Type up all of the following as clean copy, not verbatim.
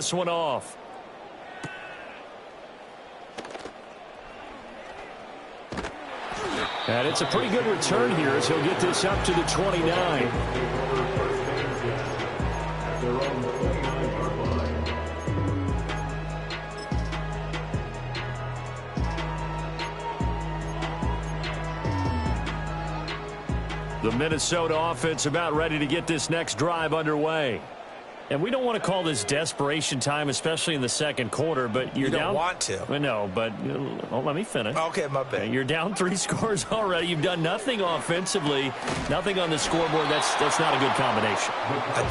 this one off. And it's a pretty good return here as he'll get this up to the 29. The Minnesota offense about ready to get this next drive underway. And we don't want to call this desperation time, especially in the second quarter, but you're down. You don't want to. I know, but let me finish. Okay, my bad. You're down 3 scores already. You've done nothing offensively, nothing on the scoreboard. That's not a good combination. I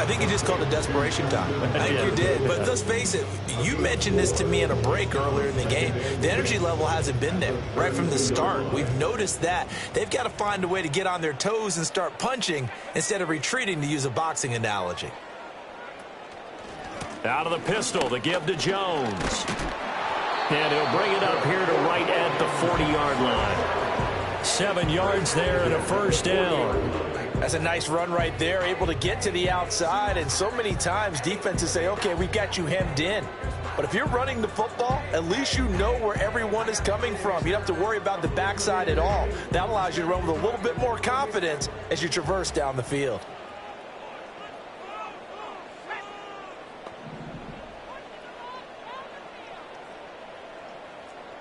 think you just called it desperation time. I think you did. But let's face it, you mentioned this to me in a break earlier in the game. The energy level hasn't been there right from the start. We've noticed that. They've got to find a way to get on their toes and start punching instead of retreating, to use a boxing analogy. Out of the pistol, the give to Jones. And he'll bring it up here to right at the 40-yard line. 7 yards there and a first down. That's a nice run right there, able to get to the outside. And so many times defenses say, okay, we've got you hemmed in. But if you're running the football, at least you know where everyone is coming from. You don't have to worry about the backside at all. That allows you to run with a little bit more confidence as you traverse down the field.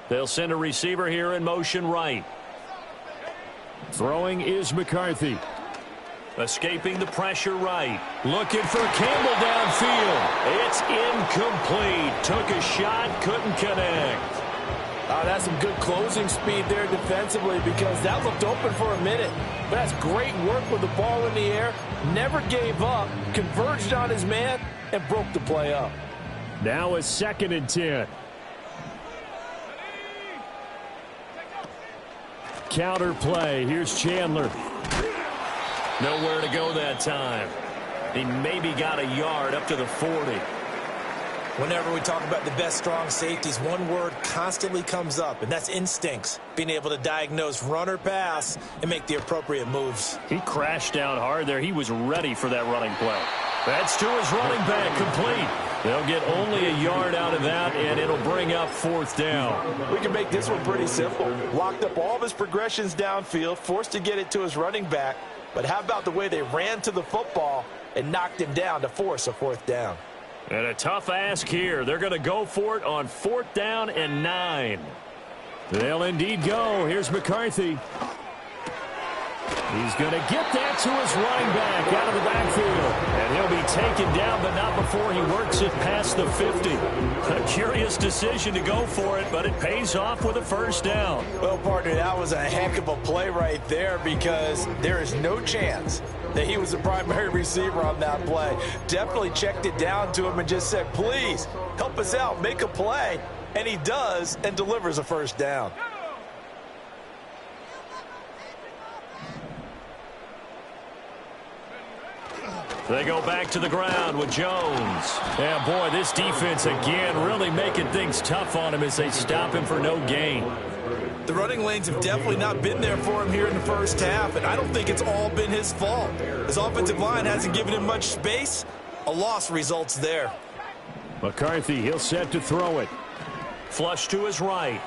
They'll send a receiver here in motion right. Throwing is McCarthy. Escaping the pressure right. Looking for Campbell downfield. It's incomplete. Took a shot, couldn't connect. That's some good closing speed there defensively, because that looked open for a minute. But that's great work with the ball in the air. Never gave up. Converged on his man and broke the play up. Now a 2nd and 10. Counter play. Here's Chandler. Nowhere to go that time. He maybe got a yard up to the 40. Whenever we talk about the best strong safeties, one word constantly comes up, and that's instincts. Being able to diagnose run or pass and make the appropriate moves. He crashed down hard there. He was ready for that running play. That's to his running back, complete. They'll get only a yard out of that, and it'll bring up 4th down. We can make this one pretty simple. Locked up all of his progressions downfield, forced to get it to his running back. But how about the way they ran to the football and knocked him down to force a 4th down? And a tough ask here. They're going to go for it on 4th down and 9. They'll indeed go. Here's McCarthy. He's going to get that to his running back out of the backfield. And he'll be taken down, but not before he works it past the 50. A curious decision to go for it, but it pays off with a 1st down. Well, partner, that was a heck of a play right there, because there is no chance that he was the primary receiver on that play. Definitely checked it down to him and just said, please, help us out, make a play. And he does, and delivers a 1st down. They go back to the ground with Jones. Yeah, boy, this defense again really making things tough on him as they stop him for no gain. The running lanes have definitely not been there for him here in the first half, and I don't think it's all been his fault. His offensive line hasn't given him much space. A loss results there. McCarthy, he'll set to throw it. Flush to his right.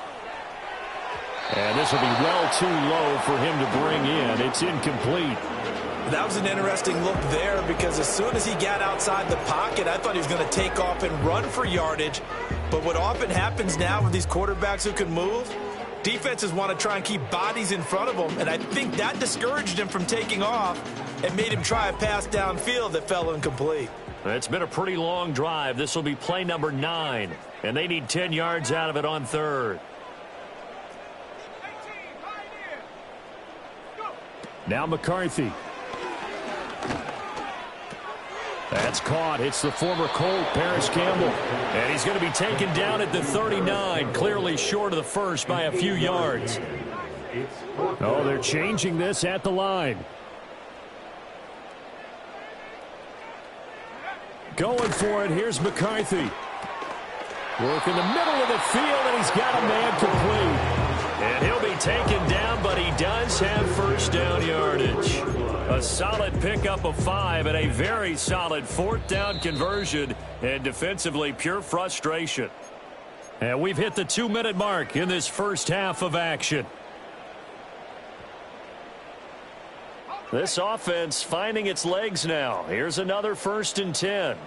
And this will be well too low for him to bring in. It's incomplete. That was an interesting look there, because as soon as he got outside the pocket, I thought he was going to take off and run for yardage. But what often happens now with these quarterbacks who can move, defenses want to try and keep bodies in front of them, and I think that discouraged him from taking off and made him try a pass downfield that fell incomplete. It's been a pretty long drive. This will be play number 9, and they need 10 yards out of it on 3rd. Now McCarthy. That's caught. It's the former Colt, Paris Campbell. And he's going to be taken down at the 39, clearly short of the first by a few yards. Oh, they're changing this at the line. Going for it. Here's McCarthy. Work in the middle of the field, and he's got a man complete. And he'll be taken down, but he does have 1st down yardage. A solid pickup of 5 and a very solid 4th down conversion, and defensively pure frustration. And we've hit the 2-minute mark in this first half of action. This offense finding its legs now. Here's another 1st and 10.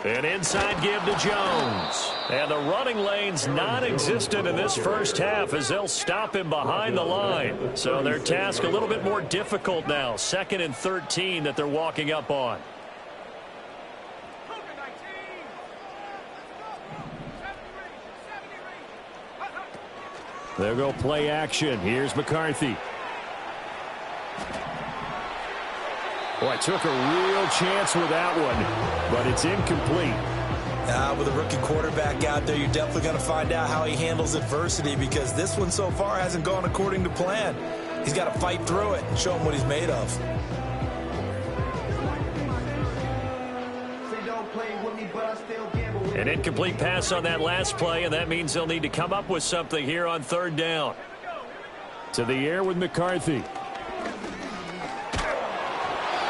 An inside give to Jones. And the running lane's non-existent in this first half as they'll stop him behind the line. So their task a little bit more difficult now. 2nd and 13 that they're walking up on. They'll go play action. Here's McCarthy. Boy, took a real chance with that one, but it's incomplete. With a rookie quarterback out there, you're definitely going to find out how he handles adversity, because this one so far hasn't gone according to plan. He's got to fight through it and show him what he's made of. An incomplete pass on that last play, and that means they'll need to come up with something here on 3rd down. To the air with McCarthy.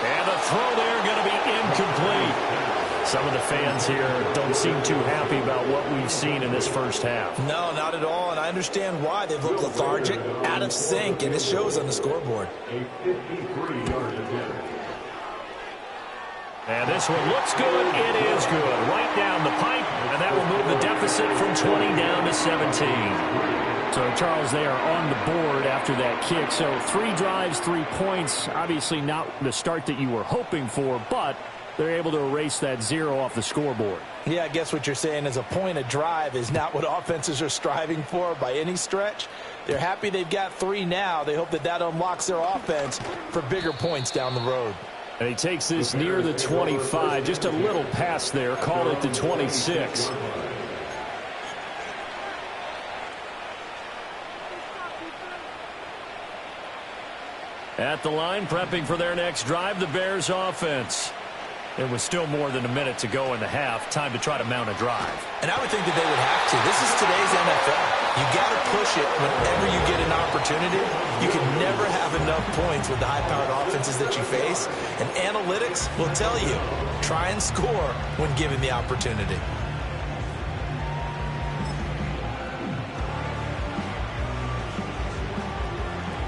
And the throw there going to be incomplete. Some of the fans here don't seem too happy about what we've seen in this first half. No, not at all, and I understand why. They've looked lethargic, out of sync, and it shows on the scoreboard. And this one looks good. It is good. Right down the pipe, and that will move the deficit from 20 down to 17. So, Charles, they are on the board after that kick. So 3 drives, 3 points. Obviously not the start that you were hoping for, but they're able to erase that 0 off the scoreboard. Yeah, I guess what you're saying is a point a drive is not what offenses are striving for by any stretch. They're happy they've got 3 now. They hope that that unlocks their offense for bigger points down the road. And he takes this near the 25. Just a little pass there. Call it the 26. At the line, prepping for their next drive, the Bears offense. It was still more than a minute to go in the half. Time to try to mount a drive. And I would think that they would have to. This is today's NFL. You got to push it whenever you get an opportunity. You can never have enough points with the high-powered offenses that you face. And analytics will tell you, try and score when given the opportunity.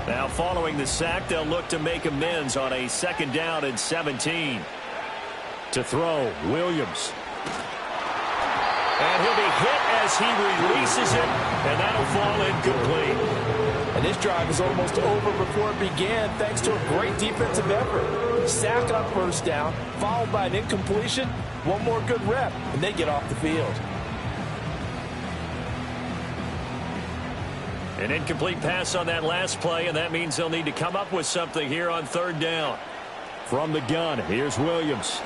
Now following the sack, they'll look to make amends on a 2nd down and 17. To throw, Williams. And he'll be hit as he releases it, and that'll fall incomplete. And this drive is almost over before it began, thanks to a great defensive effort. Sack on 1st down, followed by an incompletion, one more good rep, and they get off the field. An incomplete pass on that last play, and that means they'll need to come up with something here on 3rd down. From the gun, here's Williams.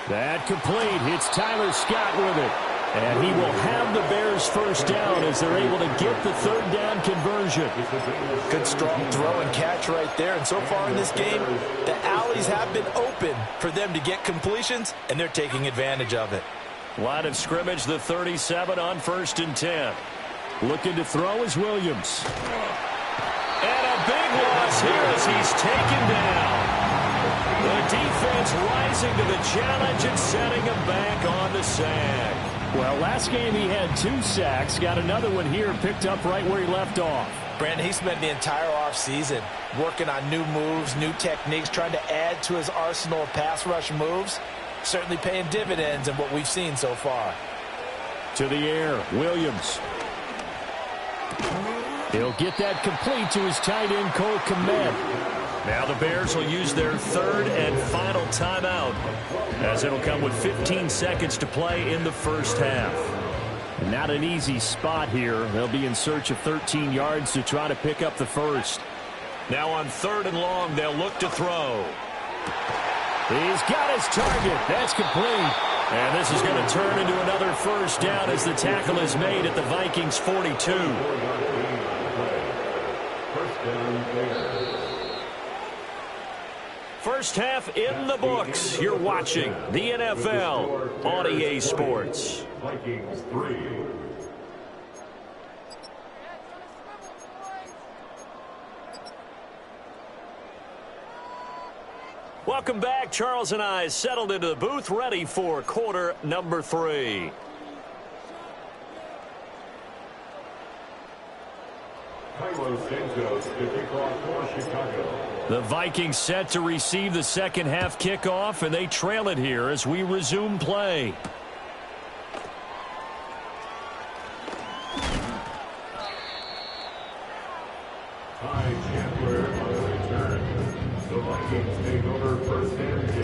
That complete. It's Tyler Scott with it. And he will have the Bears 1st down as they're able to get the 3rd down conversion. Good strong throw and catch right there. And so far in this game, the alleys have been open for them to get completions, and they're taking advantage of it. Line of scrimmage, the 37 on 1st and 10. Looking to throw is Williams. And a big loss here as he's taken down. The defense rising to the challenge and setting him back on the sack. Well, last game he had 2 sacks. Got another one here, picked up right where he left off. Brandon, he spent the entire offseason working on new moves, new techniques, trying to add to his arsenal of pass rush moves. Certainly paying dividends in what we've seen so far. To the air, Williams. He'll get that complete to his tight end, Cole Kmet. Now the Bears will use their 3rd and final timeout, as it'll come with 15 seconds to play in the first half. Not an easy spot here. They'll be in search of 13 yards to try to pick up the 1st. Now on 3rd and long, they'll look to throw. He's got his target. That's complete. And this is going to turn into another 1st down as the tackle is made at the Vikings 42. First half in the books. You're watching the NFL on EA Sports. Vikings 3. Welcome back. Charles and I settled into the booth, ready for quarter number 3. The Vikings set to receive the second half kickoff, and they trail it here as we resume play. The Vikings take over first and 10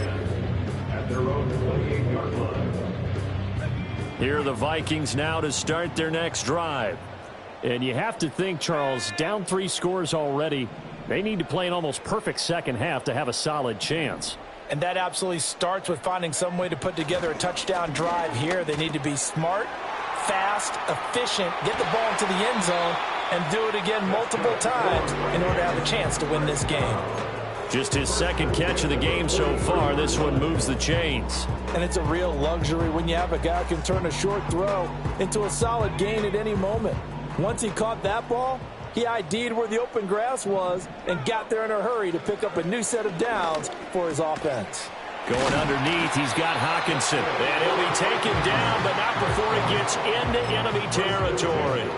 at their own 28-yard line. Here are the Vikings now to start their next drive. And you have to think, Charles, down 3 scores already. They need to play an almost perfect second half to have a solid chance. And that absolutely starts with finding some way to put together a touchdown drive here. They need to be smart, fast, efficient, get the ball into the end zone, and do it again multiple times in order to have a chance to win this game. Just his second catch of the game so far. This one moves the chains. And it's a real luxury when you have a guy who can turn a short throw into a solid gain at any moment. Once he caught that ball, he ID'd where the open grass was and got there in a hurry to pick up a new set of downs for his offense. Going underneath, he's got Hockenson. And he'll be taken down, but not before he gets into enemy territory.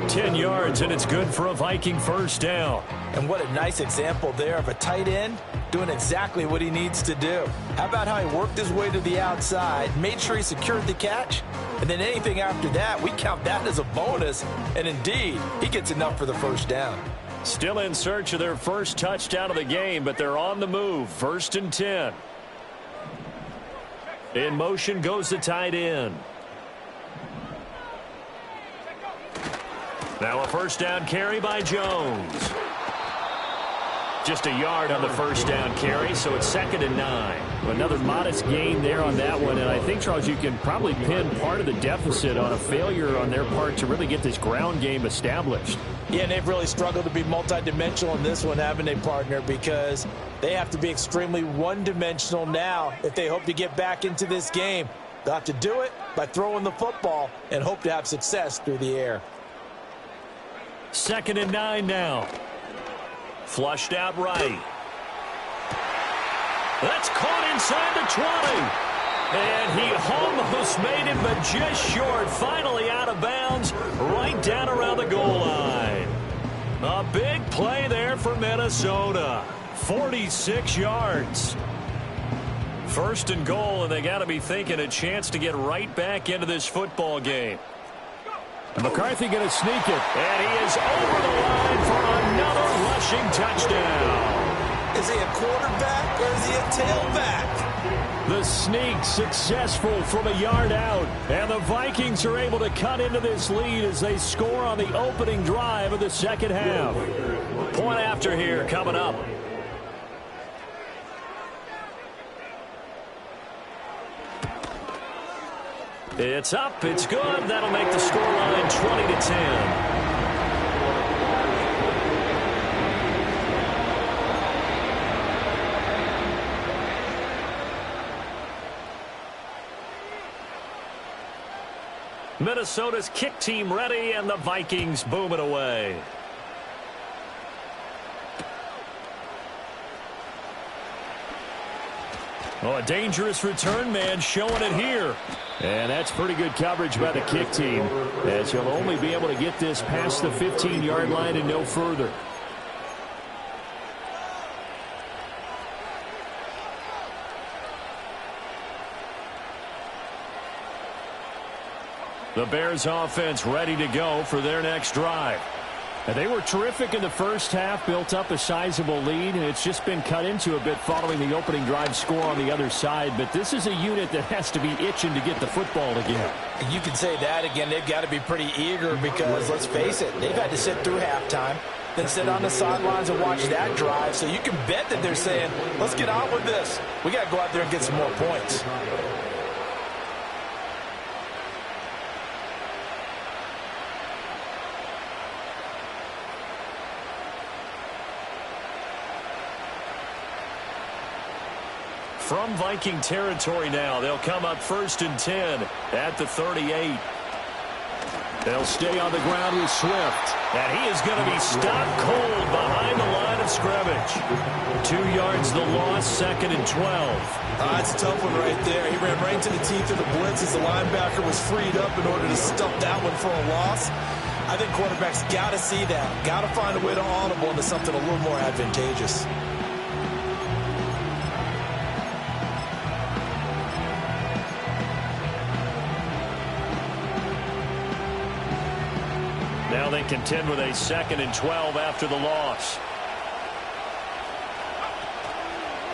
10 yards, and it's good for a Viking first down. And what a nice example there of a tight end doing exactly what he needs to do. How about how he worked his way to the outside, made sure he secured the catch, and then anything after that, we count that as a bonus. And indeed, he gets enough for the first down. Still in search of their first touchdown of the game, but they're on the move. 1st and 10. In motion goes the tight end. Now a first down carry by Jones. Just a yard on the first down carry, so it's 2nd and 9. Another modest gain there on that one, and I think, Charles, you can probably pin part of the deficit on a failure on their part to really get this ground game established. Yeah, and they've really struggled to be multidimensional in this one, haven't they, partner? Because they have to be extremely one-dimensional now if they hope to get back into this game. They'll have to do it by throwing the football and hope to have success through the air. 2nd and 9 now. Flushed out right. That's caught inside the 20. And he almost made him, but just short. Finally out of bounds, right down around the goal line. A big play there for Minnesota. 46 yards. 1st and goal, and they got to be thinking a chance to get right back into this football game. And McCarthy going to sneak it. And he is over the line for another rushing touchdown. Is he a quarterback or is he a tailback? The sneak successful from a yard out. And the Vikings are able to cut into this lead as they score on the opening drive of the second half. Point after here coming up. It's up, it's good. That'll make the scoreline 20-10. Minnesota's kick team ready, and the Vikings boom it away. Oh, a dangerous return man showing it here. And that's pretty good coverage by the kick team, as he'll only be able to get this past the 15-yard line and no further. The Bears offense ready to go for their next drive. And they were terrific in the first half, built up a sizable lead, and it's just been cut into a bit following the opening drive score on the other side. But this is a unit that has to be itching to get the football again. You can say that again. They've got to be pretty eager because, let's face it, they've had to sit through halftime, then sit on the sidelines and watch that drive. So you can bet that they're saying, let's get on with this. We got to go out there and get some more points. From Viking territory now, they'll come up 1st and 10 at the 38. They'll stay on the ground with Swift. And he is going to be stopped cold behind the line of of scrimmage. 2 yards the loss, 2nd and 12. That's a tough one right there. He ran right into the teeth of the blitz as the linebacker was freed up in order to stuff that one for a loss. I think quarterbacks got to see that. Got to find a way to audible into something a little more advantageous. Now they contend with a 2nd and 12 after the loss.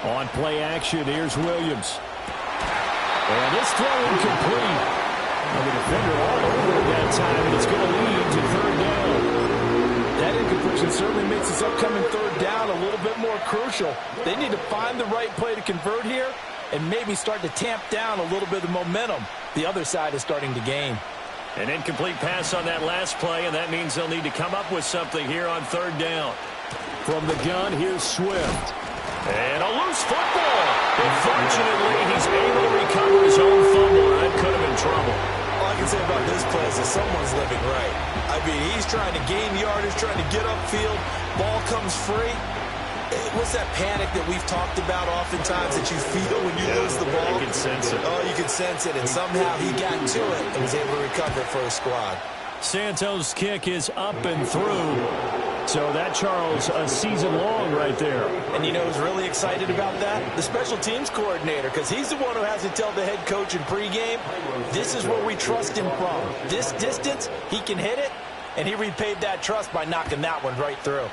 On play action, here's Williams. And this throw incomplete. And the defender all over at that time, and it's going to lead to 3rd down. That incompletion certainly makes this upcoming 3rd down a little bit more crucial. They need to find the right play to convert here and maybe start to tamp down a little bit of momentum the other side is starting to gain. An incomplete pass on that last play, and that means they'll need to come up with something here on 3rd down. From the gun, here's Swift. And a loose football. Unfortunately, he's able to recover his own fumble. That could have been trouble. All I can say about this play is that someone's living right. I mean, he's trying to gain yardage, trying to get upfield. Ball comes free. What's that panic that we've talked about oftentimes that you feel when you lose the ball? You can sense it. Oh, you can sense it, and somehow he got to it and was able to recover it for his squad. Santos' kick is up and through. So that, Charles, a season long right there. And you know who's really excited about that? The special teams coordinator, because he's the one who has to tell the head coach in pregame, this is where we trust him from. This distance, he can hit it, and he repaid that trust by knocking that one right through.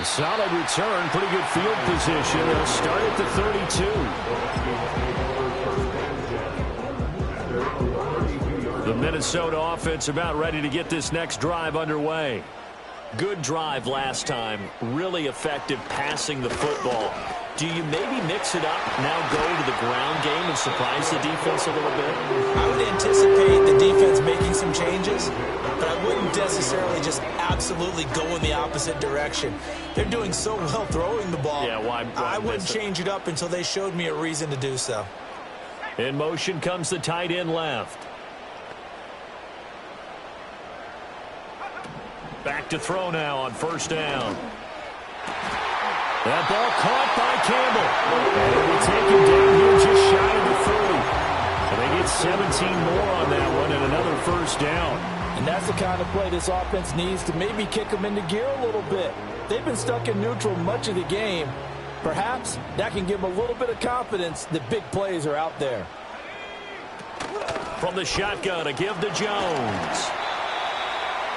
Solid return, pretty good field position. They'll start at the 32. The Minnesota offense about ready to get this next drive underway. Good drive last time. Really effective passing the football. Do you maybe mix it up, now go to the ground game and surprise the defense a little bit? I would anticipate the defense making some changes, but I wouldn't necessarily just absolutely go in the opposite direction. They're doing so well throwing the ball. Yeah, why I wouldn't change it up until they showed me a reason to do so. In motion comes the tight end left. Back to throw now on 1st down. That ball caught by Campbell. And they take him down here just shy of the 30. And they get 17 more on that one and another 1st down. And that's the kind of play this offense needs to maybe kick them into gear a little bit. They've been stuck in neutral much of the game. Perhaps that can give them a little bit of confidence that big plays are out there. From the shotgun, a give to Jones.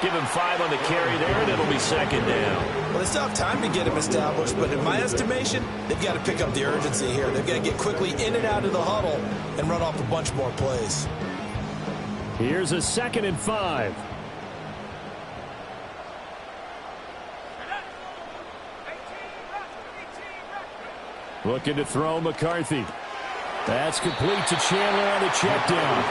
Give him 5 on the carry there, and it'll be 2nd down. Well, they still have time to get him established, but in my estimation, they've got to pick up the urgency here. They've got to get quickly in and out of the huddle and run off a bunch more plays. Here's a 2nd and 5. Looking to throw McCarthy. That's complete to Chandler on the check down.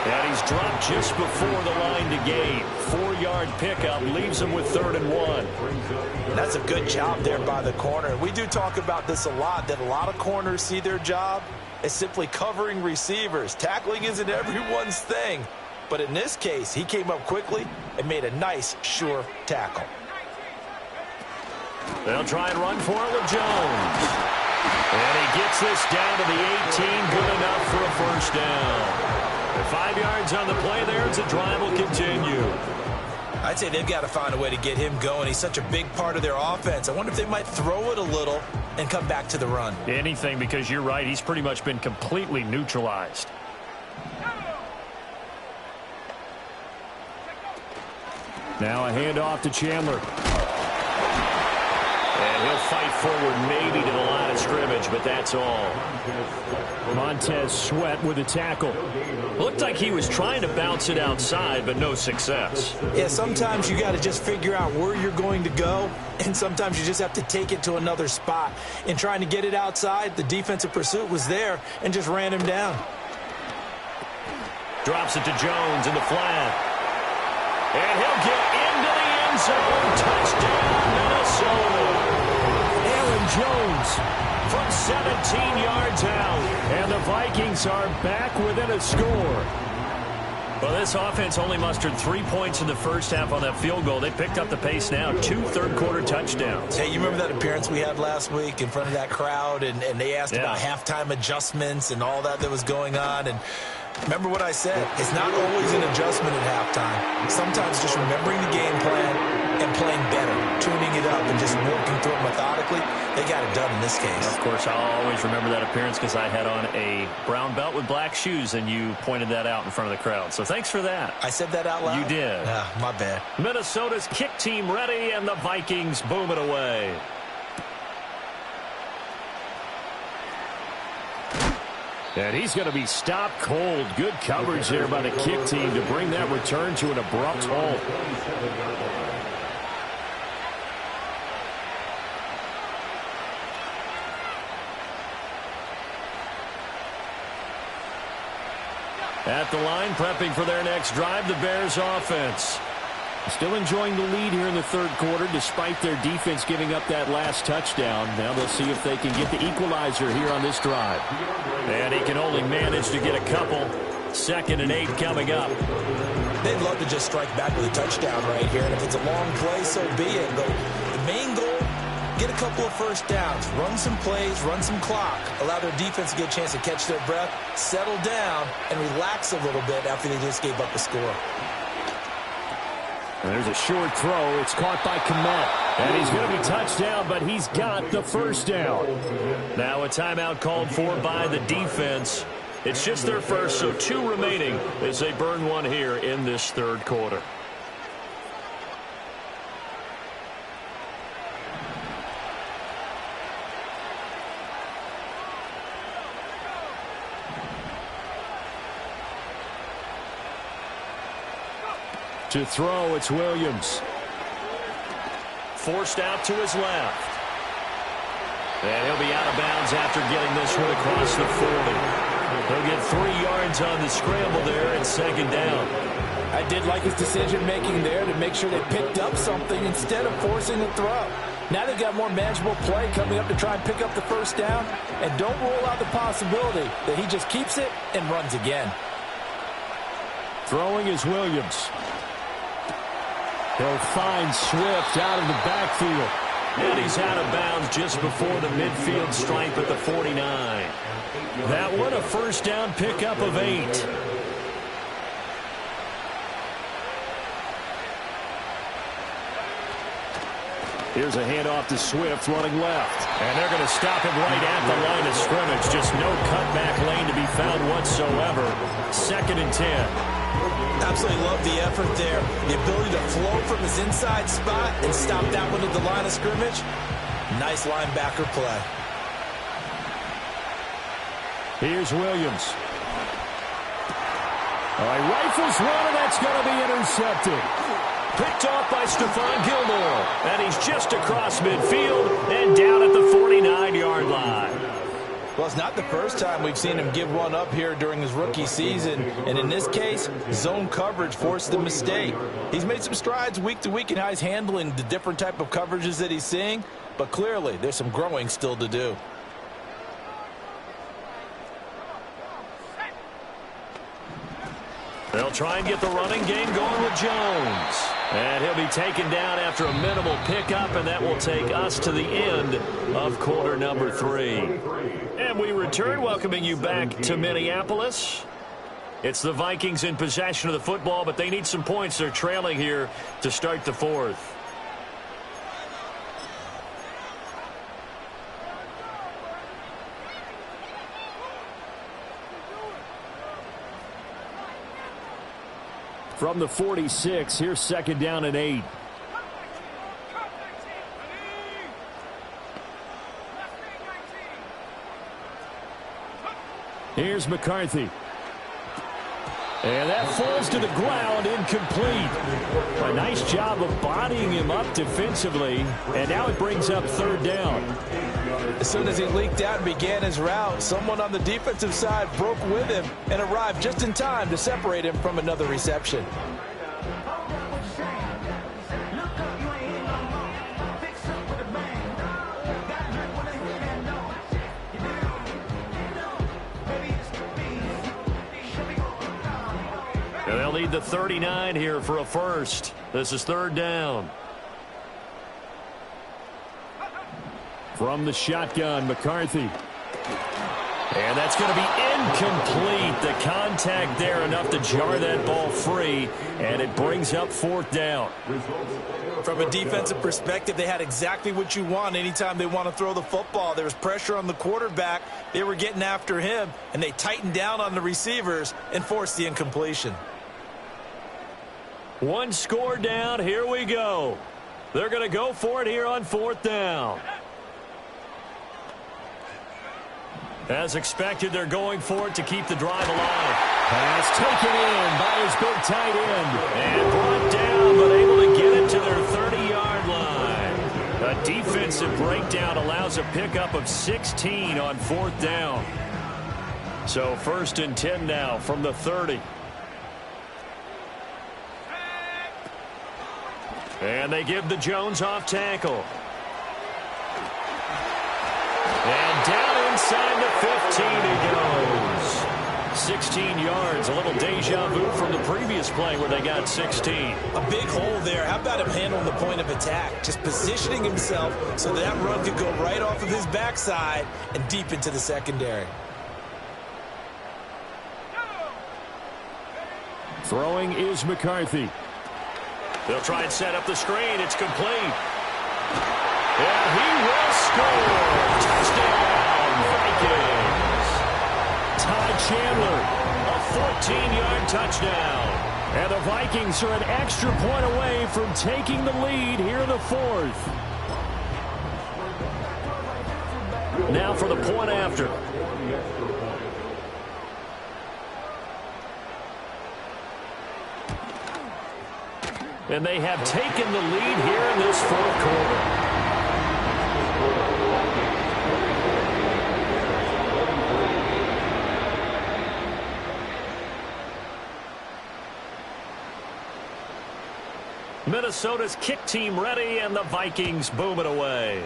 And he's dropped just before the line to gain. 4-yard pickup leaves him with 3rd and 1. That's a good job there by the corner. We do talk about this a lot, that a lot of corners see their job as simply covering receivers. Tackling isn't everyone's thing. But in this case, he came up quickly and made a nice, sure tackle. They'll try and run for it with Jones. And he gets this down to the 18, good enough for a 1st down. 5 yards on the play there as the drive will continue. I'd say they've got to find a way to get him going. He's such a big part of their offense. I wonder if they might throw it a little and come back to the run. Anything, because you're right, he's pretty much been completely neutralized. Now a handoff to Chandler. And he'll fight forward maybe to the line of scrimmage, but that's all. Montez Sweat with a tackle. Looked like he was trying to bounce it outside, but no success. Yeah, sometimes you got to just figure out where you're going to go, and sometimes you just have to take it to another spot. In trying to get it outside, the defensive pursuit was there and just ran him down. Drops it to Jones in the flat. And he'll get into the end zone. Touchdown, Minnesota. Aaron Jones from 17 yards out. And the Vikings are back within a score. Well, this offense only mustered 3 points in the first half on that field goal. They picked up the pace now. 2 third-quarter touchdowns. Hey, you remember that appearance we had last week in front of that crowd, and they asked about halftime adjustments and all that was going on, and remember what I said. It's not always an adjustment at halftime. Sometimes just remembering the game plan and playing better, tuning it up and just working through it methodically. They got it done in this case. Of course, I'll always remember that appearance because I had on a brown belt with black shoes, and you pointed that out in front of the crowd. So thanks for that. I said that out loud? You did. My bad. Minnesota's kick team ready, and the Vikings boom it away. And he's going to be stopped cold. Good coverage there by the kick team to bring that return to an abrupt halt. At the line, prepping for their next drive, the Bears offense. Still enjoying the lead here in the third quarter, despite their defense giving up that last touchdown. Now they'll see if they can get the equalizer here on this drive. And he can only manage to get a couple. 2nd and 8 coming up. They'd love to just strike back with a touchdown right here, and if it's a long play, so be it. But the main goal, get a couple of first downs, run some plays, run some clock, allow their defense to get a chance to catch their breath, settle down, and relax a little bit after they just gave up a score. And there's a short throw. It's caught by Kmet. And he's going to be touched down, but he's got the first down. Now a timeout called for by the defense. It's just their first, so 2 remaining as they burn one here in this third quarter. To throw, it's Williams. Forced out to his left. And he'll be out of bounds after getting this one across the 40. He'll get 3 yards on the scramble there and 2nd down. I did like his decision-making there to make sure they picked up something instead of forcing the throw. Now they've got more manageable play coming up to try and pick up the first down. And don't rule out the possibility that he just keeps it and runs again. Throwing is Williams. He'll find Swift out of the backfield. And he's out of bounds just before the midfield stripe at the 49. That one a first down pickup of 8. Here's a handoff to Swift running left. And they're going to stop him right at the line of scrimmage. Just no cutback lane to be found whatsoever. 2nd and 10. Absolutely love the effort there. The ability to flow from his inside spot and stop that one at the line of scrimmage. Nice linebacker play. Here's Williams. All right, rifles one, and that's going to be intercepted. Picked off by Stephon Gilmore. And he's just across midfield and down at the 49-yard line. Well, it's not the first time we've seen him give one up here during his rookie season. And in this case, zone coverage forced the mistake. He's made some strides week to week in how he's handling the different type of coverages that he's seeing. But clearly, there's some growing still to do. They'll try and get the running game going with Jones. And he'll be taken down after a minimal pickup, and that will take us to the end of quarter number 3. And we return, welcoming you back to Minneapolis. It's the Vikings in possession of the football, but they need some points. They're trailing here to start the 4th. From the 46, here's 2nd down and 8. Here's McCarthy. And that falls to the ground, incomplete. A nice job of bodying him up defensively, and now it brings up 3rd down. As soon as he leaked out and began his route, someone on the defensive side broke with him and arrived just in time to separate him from another reception. need the 39 here for a first. This is third down. From the shotgun, McCarthy. And that's going to be incomplete. The contact there enough to jar that ball free, and it brings up fourth down. From a defensive perspective, they had exactly what you want anytime they want to throw the football. There was pressure on the quarterback. They were getting after him, and they tightened down on the receivers and forced the incompletion. One score down. Here we go. They're going to go for it here on fourth down. As expected, they're going for it to keep the drive alive. Pass taken in by his big tight end. And brought down, but able to get it to their 30-yard line. A defensive breakdown allows a pickup of 16 on fourth down. So first and 10 now from the 30. And they give the Jones off tackle. And down inside the 15 he goes. 16 yards, a little deja vu from the previous play where they got 16. A big hole there. How about him handling the point of attack? Just positioning himself so that run could go right off of his backside and deep into the secondary. Throwing is McCarthy. They'll try and set up the screen. It's complete. And he will score. Touchdown, Vikings. Todd Chandler. A 14-yard touchdown. And the Vikings are an extra point away from taking the lead here in the fourth. Now for the point after. And they have taken the lead here in this fourth quarter. Minnesota's kick team ready, and the Vikings boom it away.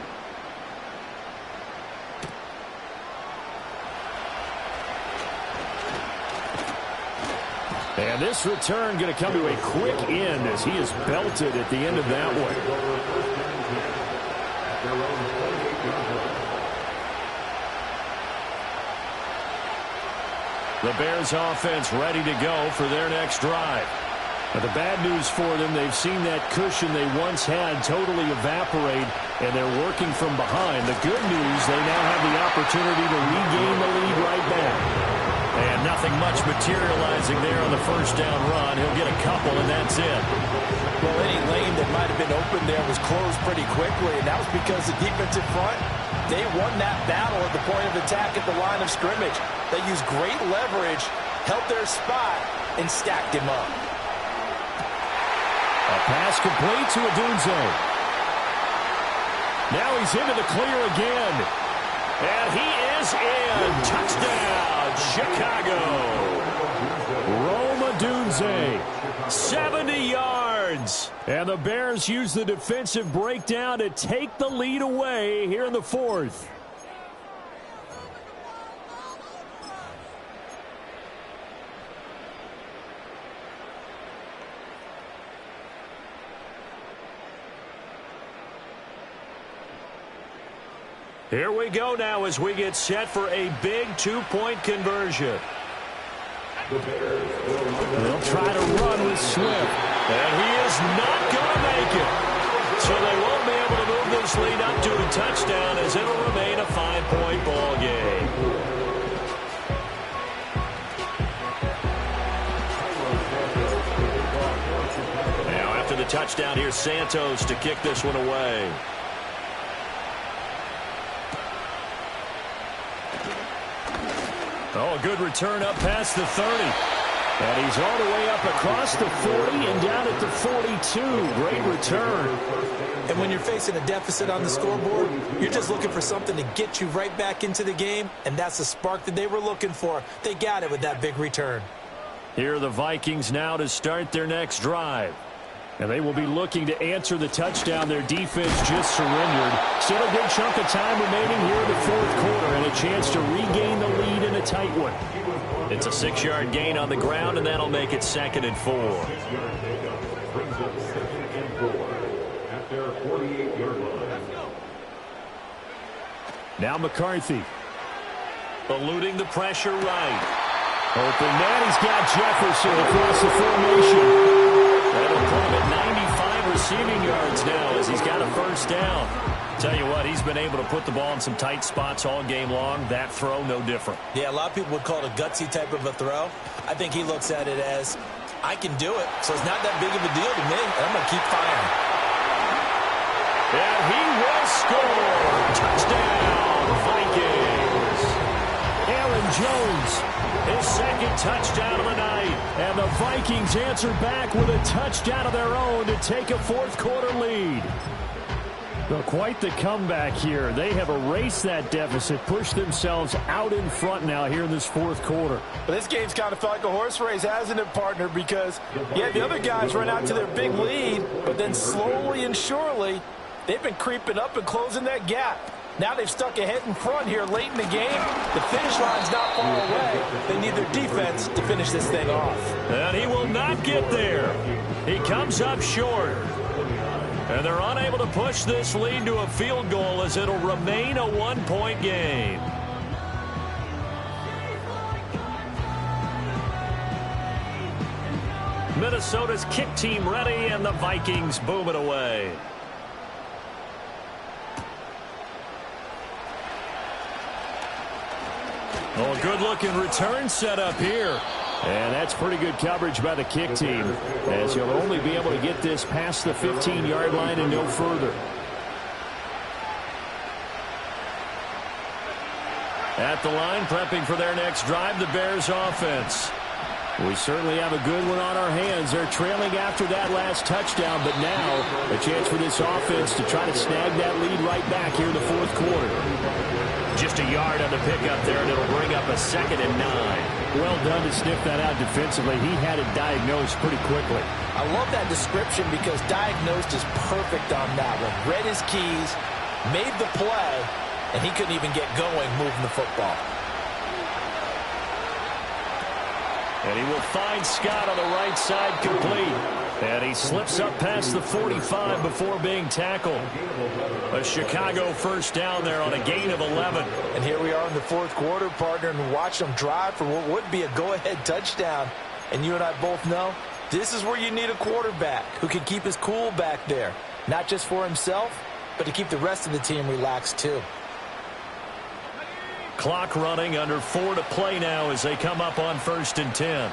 And this return going to come to a quick end as he is belted at the end of that one. The Bears offense ready to go for their next drive. Now, the bad news for them, they've seen that cushion they once had totally evaporate, and they're working from behind. The good news, they now have the opportunity to regain the lead right back. And nothing much materializing there on the first down run. He'll get a couple, and that's it. Well, any lane that might have been open there was closed pretty quickly, and that was because the defensive front, they won that battle at the point of attack at the line of scrimmage. They used great leverage, held their spot, and stacked him up. A pass complete to Odunze. Now he's into the clear again. And he is in. Touchdown, Chicago. Rome Odunze, 70 yards. And the Bears use the defensive breakdown to take the lead away here in the fourth. Here we go now as we get set for a big two-point conversion. They'll try to run with Swift. And he is not going to make it. So they won't be able to move this lead up to a touchdown as it'll remain a 5-point ball game. Now after the touchdown, here's Santos to kick this one away. Oh, a good return up past the 30. And he's all the way up across the 40 and down at the 42. Great return. And when you're facing a deficit on the scoreboard, you're just looking for something to get you right back into the game, and that's the spark that they were looking for. They got it with that big return. Here are the Vikings now to start their next drive. And they will be looking to answer the touchdown. Their defense just surrendered. Still a good chunk of time remaining here in the fourth quarter and a chance to regain the lead in a tight one. It's a 6-yard gain on the ground, and that'll make it 2nd and 4. Now McCarthy. Eluding the pressure right. Open man, he's got Jefferson across the formation. That'll put him at 95 receiving yards now as he's got a first down. Tell you what, he's been able to put the ball in some tight spots all game long. That throw, no different. Yeah, a lot of people would call it a gutsy type of a throw. I think he looks at it as, I can do it, so it's not that big of a deal to me, and I'm going to keep firing. And he will score. Touchdown, Vikings. Aaron Jones, his 2nd touchdown of the night. And the Vikings answer back with a touchdown of their own to take a fourth-quarter lead. Well, quite the comeback here. They have erased that deficit, pushed themselves out in front now here in this fourth quarter. But this game's kind of felt like a horse race, hasn't it, partner? Because, yeah, the other guys run out to their big lead, but then slowly and surely, they've been creeping up and closing that gap. Now they've stuck ahead in front here late in the game. The finish line's not far away. They need their defense to finish this thing off. And he will not get there. He comes up short. And they're unable to push this lead to a field goal as it'll remain a 1-point game. Minnesota's kick team ready, and the Vikings boom it away. Oh, good-looking return set up here. And that's pretty good coverage by the kick team, as you'll only be able to get this past the 15-yard line and no further. At the line, prepping for their next drive, the Bears offense. We certainly have a good one on our hands. They're trailing after that last touchdown, but now a chance for this offense to try to snag that lead right back here in the fourth quarter. Just a yard on the pickup there, and it'll bring up a 2nd and 9. Well done to sniff that out defensively. He had it diagnosed pretty quickly. I love that description because diagnosed is perfect on that one. Read his keys, made the play, and he couldn't even get going moving the football. And he will find Scott on the right side complete. And he slips up past the 45 before being tackled. A Chicago first down there on a gain of 11. And here we are in the fourth quarter, partner, and watch them drive for what would be a go-ahead touchdown. And you and I both know this is where you need a quarterback who can keep his cool back there. Not just for himself, but to keep the rest of the team relaxed too. Clock running, under 4 to play now as they come up on 1st and 10.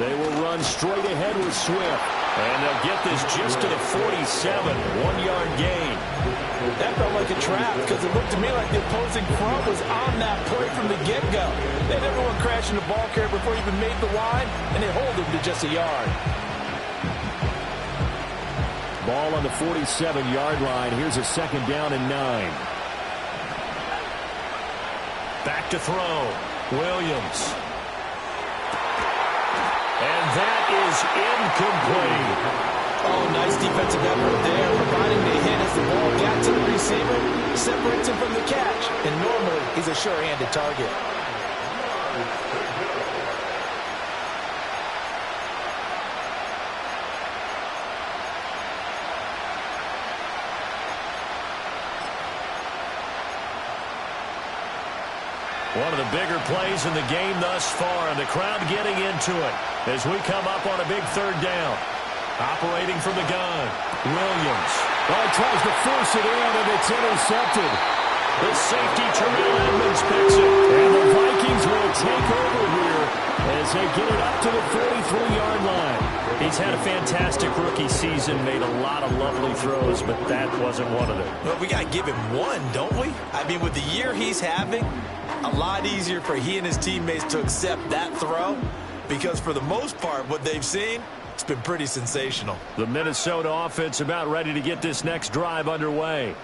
They will run straight ahead with Swift. And they'll get this just to the 47, 1-yard gain. That felt like a trap because it looked to me like the opposing front was on that play from the get-go. They had everyone crashing the ball carrier before he even made the line, and they hold him to just a yard. Ball on the 47-yard line. Here's a 2nd down and 9. Back to throw. Williams. And that is incomplete. Oh, nice defensive effort there, providing the hit as the ball got to the receiver, separates him from the catch, and normally he's a sure-handed target. One of the bigger plays in the game thus far, and the crowd getting into it as we come up on a big 3rd down. Operating from the gun, Williams. Oh, he tries to force it in, and it's intercepted. The safety, Terrell Edmonds, picks it. And the Vikings will take over here as they get it up to the 43-yard line. He's had a fantastic rookie season, made a lot of lovely throws, but that wasn't one of them. Well, we got to give him one, don't we? I mean, with the year he's having, a lot easier for he and his teammates to accept that throw because for the most part, what they've seen, it's been pretty sensational. The Minnesota offense about ready to get this next drive underway.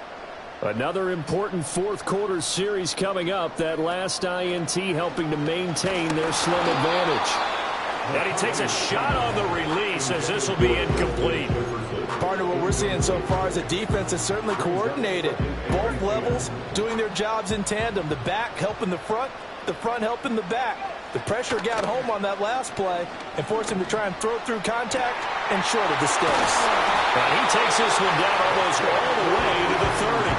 Another important fourth-quarter series coming up. That last INT helping to maintain their slim advantage. And he takes a shot on the release as this will be incomplete. Partner, what we're seeing so far is the defense is certainly coordinated. Both levels doing their jobs in tandem. The back helping the front helping the back. The pressure got home on that last play and forced him to try and throw through contact and short of the sticks. And he takes this one down almost all the way to the 30.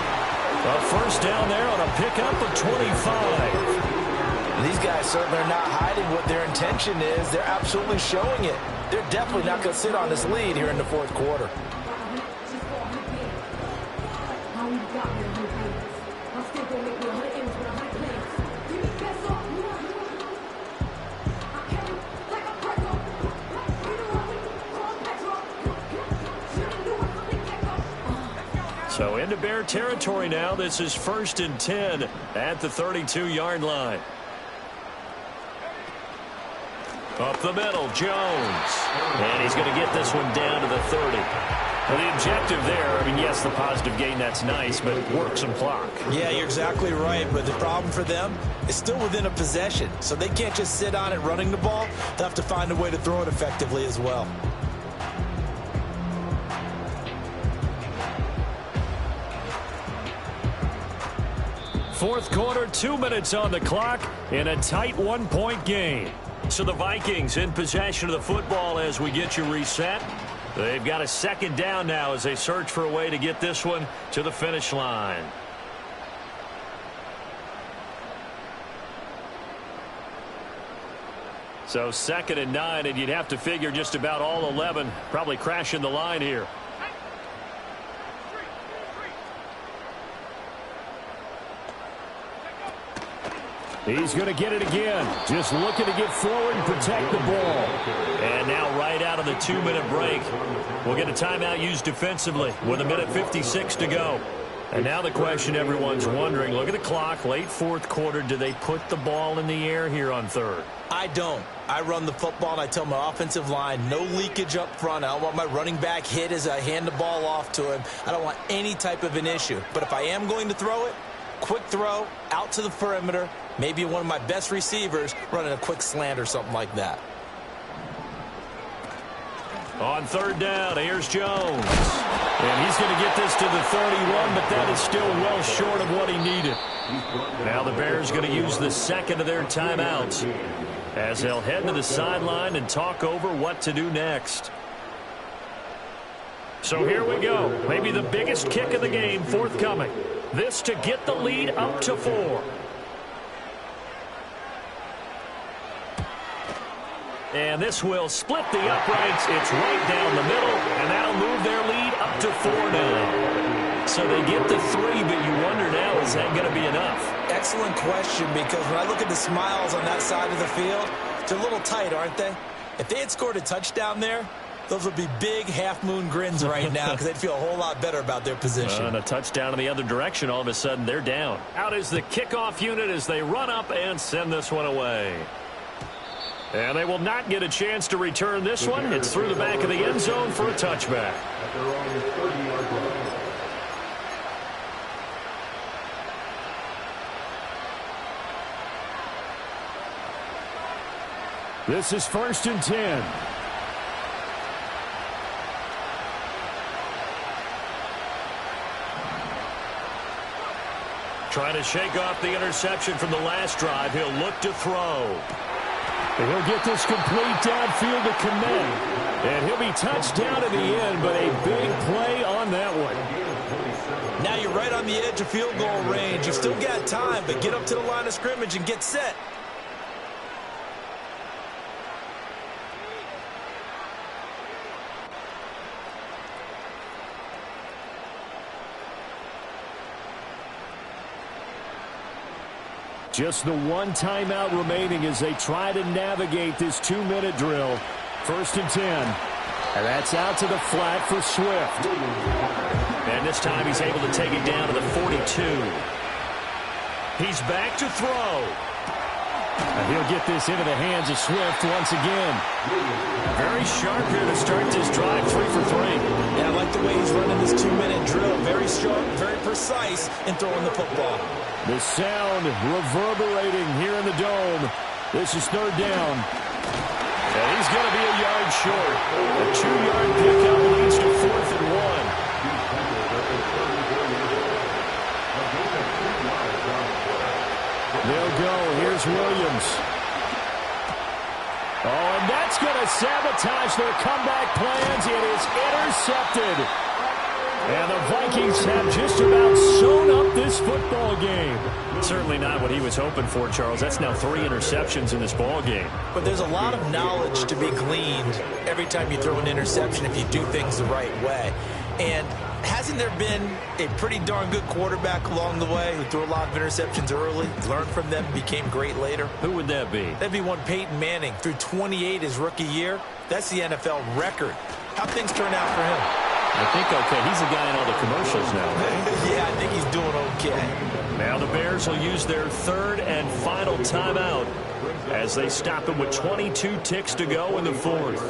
A first down there on a pickup of 25. These guys certainly are not hiding what their intention is. They're absolutely showing it. They're definitely not going to sit on this lead here in the fourth quarter. So into Bear territory now. This is 1st and 10 at the 32-yard line. Up the middle, Jones. And he's going to get this one down to the 30. Well, the objective there, I mean, yes, the positive gain, that's nice, but work some clock. Yeah, you're exactly right, but the problem for them is still within a possession, so they can't just sit on it running the ball. They'll have to find a way to throw it effectively as well. Fourth quarter, 2 minutes on the clock in a tight one-point game. So the Vikings in possession of the football as we get you reset. They've got a second down now as they search for a way to get this one to the finish line. So 2nd and 9, and you'd have to figure just about all 11 probably crashing the line here. He's going to get it again. Just looking to get forward and protect the ball. And now right out of the 2-minute break, we'll get a timeout used defensively with 1:56 to go. And now the question everyone's wondering, look at the clock, late fourth quarter, do they put the ball in the air here on third? I don't. I run the football and I tell my offensive line, no leakage up front. I don't want my running back hit as I hand the ball off to him. I don't want any type of an issue. But if I am going to throw it, quick throw, out to the perimeter, maybe one of my best receivers running a quick slant or something like that. On third down, here's Jones. And he's going to get this to the 31, but that is still well short of what he needed. Now the Bears going to use the second of their timeouts as they'll head to the sideline and talk over what to do next. So here we go. Maybe the biggest kick of the game forthcoming. This to get the lead up to 4. And this will split the uprights. It's right down the middle, and that'll move their lead up to 4 now. So they get to 3, but you wonder now, is that going to be enough? Excellent question, because when I look at the smiles on that side of the field, they're a little tight, aren't they? If they had scored a touchdown there, those would be big half-moon grins right now because they'd feel a whole lot better about their position. And a touchdown in the other direction, all of a sudden they're down. Out is the kickoff unit as they run up and send this one away. And they will not get a chance to return this one. It's through the back of the end zone for a touchback. This is 1st and 10. Trying to shake off the interception from the last drive. He'll look to throw. And he'll get this complete downfield to Kmet. And he'll be touched down at the end, but a big play on that one. Now you're right on the edge of field goal range. You've still got time, but get up to the line of scrimmage and get set. Just the one timeout remaining as they try to navigate this 2-minute drill. 1st and 10. And that's out to the flat for Swift. And this time he's able to take it down to the 42. He's back to throw. And he'll get this into the hands of Swift once again. Very sharp here to start this drive, 3 for 3. Yeah, I like the way he's running this 2-minute drill. Very sharp, very precise in throwing the football. The sound reverberating here in the dome. This is third down. And he's going to be a yard short. A 2-yard pickup leads to 4th and 1. They'll go. Here's Williams. Oh, and that's going to sabotage their comeback plans. It is intercepted. And the Vikings have just about sewn up this football game. Certainly not what he was hoping for, Charles. That's now 3 interceptions in this ball game. But there's a lot of knowledge to be gleaned every time you throw an interception if you do things the right way. And hasn't there been a pretty darn good quarterback along the way who threw a lot of interceptions early, learned from them, became great later? Who would that be? That'd be one Peyton Manning. Threw 28 his rookie year. That's the NFL record. How'd things turn out for him? I think okay. He's the guy in all the commercials now. Yeah, I think he's doing okay. Now the Bears will use their 3rd and final timeout as they stop him with 22 ticks to go in the 4th.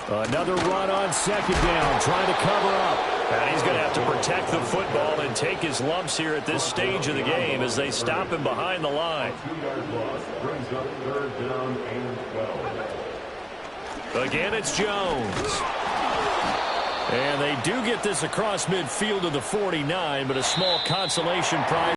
Another run on 2nd down, trying to cover up. And he's going to have to protect the football and take his lumps here at this stage of the game as they stop him behind the line. 2-yard loss brings up 3rd down and 12. Again, it's Jones. And they do get this across midfield to the 49, but a small consolation prize.